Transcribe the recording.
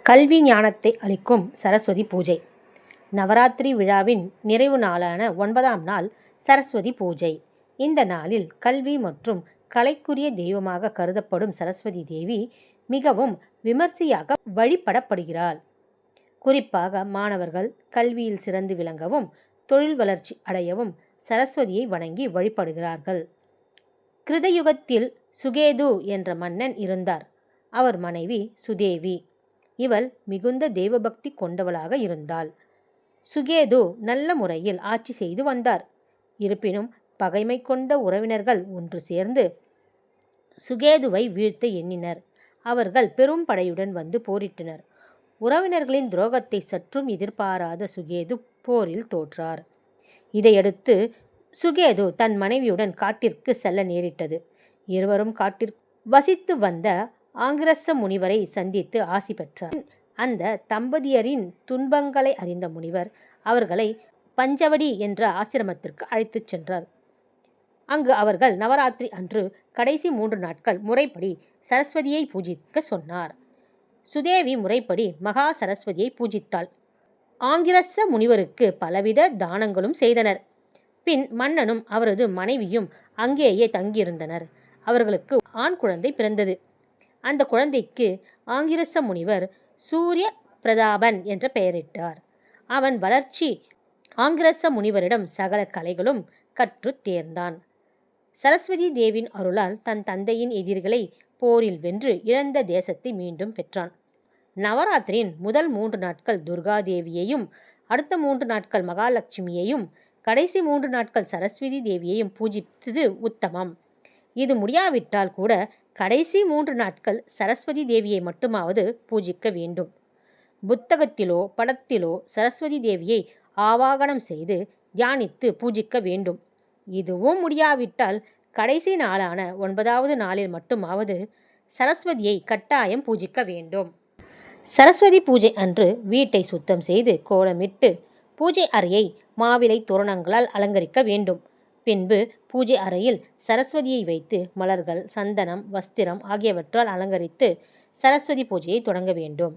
கல்வி ஞானத்தை அளிக்கும் சரஸ்வதி பூஜை. நவராத்திரி விழாவின் நிறைவு நாளான 9ஆம் நாள் சரஸ்வதி பூஜை. இந்த நாளில் கல்வி மற்றும் கலைக்குரிய தெய்வமாக கருதப்படும் சரஸ்வதி தேவி மிகவும் விமர்சையாக வழிபடப்படுகிறாள். குறிப்பாக மாணவர்கள் கல்வியில் சிறந்து விளங்கவும் தொழில் வளர்ச்சி அடையவும் சரஸ்வதியை வணங்கி வழிபடுகிறார்கள். கிருதயுகத்தில் சுகேது என்ற மன்னன் இருந்தார். அவர் மனைவி சுதேவி. இவள் மிகுந்த தெய்வபக்தி கொண்டவளாக இருந்தாள். சுகேது நல்ல முறையில் ஆட்சி செய்து வந்தார். இருப்பினும் பகைமை கொண்ட உறவினர்கள் ஒன்று சேர்ந்து சுகேதுவை வீழ்த்த எண்ணினர். அவர்கள் பெரும் படையுடன் வந்து போரிட்டனர். உறவினர்களின் துரோகத்தை சற்றும் எதிர்பாராத சுகேது போரில் தோற்றார். இதையடுத்து சுகேது தன் மனைவியுடன் காட்டிற்கு செல்ல நேரிட்டது. இருவரும் காட்டில் வசித்து வந்த ஆங்கிரச முனிவரை சந்தித்து ஆசி பெற்றார். அந்த தம்பதியரின் துன்பங்களை அறிந்த முனிவர் அவர்களை பஞ்சவடி என்ற ஆசிரமத்திற்கு அழைத்துச் சென்றார். அங்கு அவர்கள் நவராத்திரி அன்று கடைசி 3 நாட்கள் முறைப்படி சரஸ்வதியை பூஜிக்க சொன்னார். சுதேவி முறைப்படி மகா சரஸ்வதியை பூஜித்தாள். ஆங்கிரச முனிவருக்கு பலவித தானங்களும் செய்தனர். பின் மன்னனும் அவரது மனைவியும் அங்கேயே தங்கியிருந்தனர். அவர்களுக்கு ஆண் குழந்தை பிறந்தது. அந்த குழந்தைக்கு ஆங்கிரச முனிவர் சூரிய பிரதாபன் என்ற பெயரிட்டார். அவன் வளர்ச்சி ஆங்கிரச முனிவரிடம் சகல கலைகளும் கற்று தேர்ந்தான். சரஸ்வதி தேவியின் அருளால் தன் தந்தையின் எதிரிகளை போரில் வென்று இழந்த தேசத்தை மீண்டும் பெற்றான். நவராத்திரியின் முதல் 3 நாட்கள் துர்கா தேவியையும் அடுத்த 3 நாட்கள் மகாலட்சுமியையும் கடைசி 3 நாட்கள் சரஸ்வதி தேவியையும் பூஜித்தது உத்தமம். இது முடியாவிட்டால் கூட கடைசி 3 நாட்கள் சரஸ்வதி தேவியை மட்டுமாவது பூஜிக்க வேண்டும். புத்தகத்திலோ படத்திலோ சரஸ்வதி தேவியை ஆவாகனம் செய்து தியானித்து பூஜிக்க வேண்டும். இதுவும் முடியாவிட்டால் கடைசி நாளான 9வது நாளில் மட்டுமாவது சரஸ்வதியை கட்டாயம் பூஜிக்க வேண்டும். சரஸ்வதி பூஜை அன்று வீட்டை சுத்தம் செய்து கோலமிட்டு பூஜை அறையை மாவிலை தோரணங்களால் அலங்கரிக்க வேண்டும். பின்பு பூஜை அறையில் சரஸ்வதியை வைத்து மலர்கள், சந்தனம், வஸ்திரம் ஆகியவற்றால் அலங்கரித்து சரஸ்வதி பூஜையை தொடங்க வேண்டும்.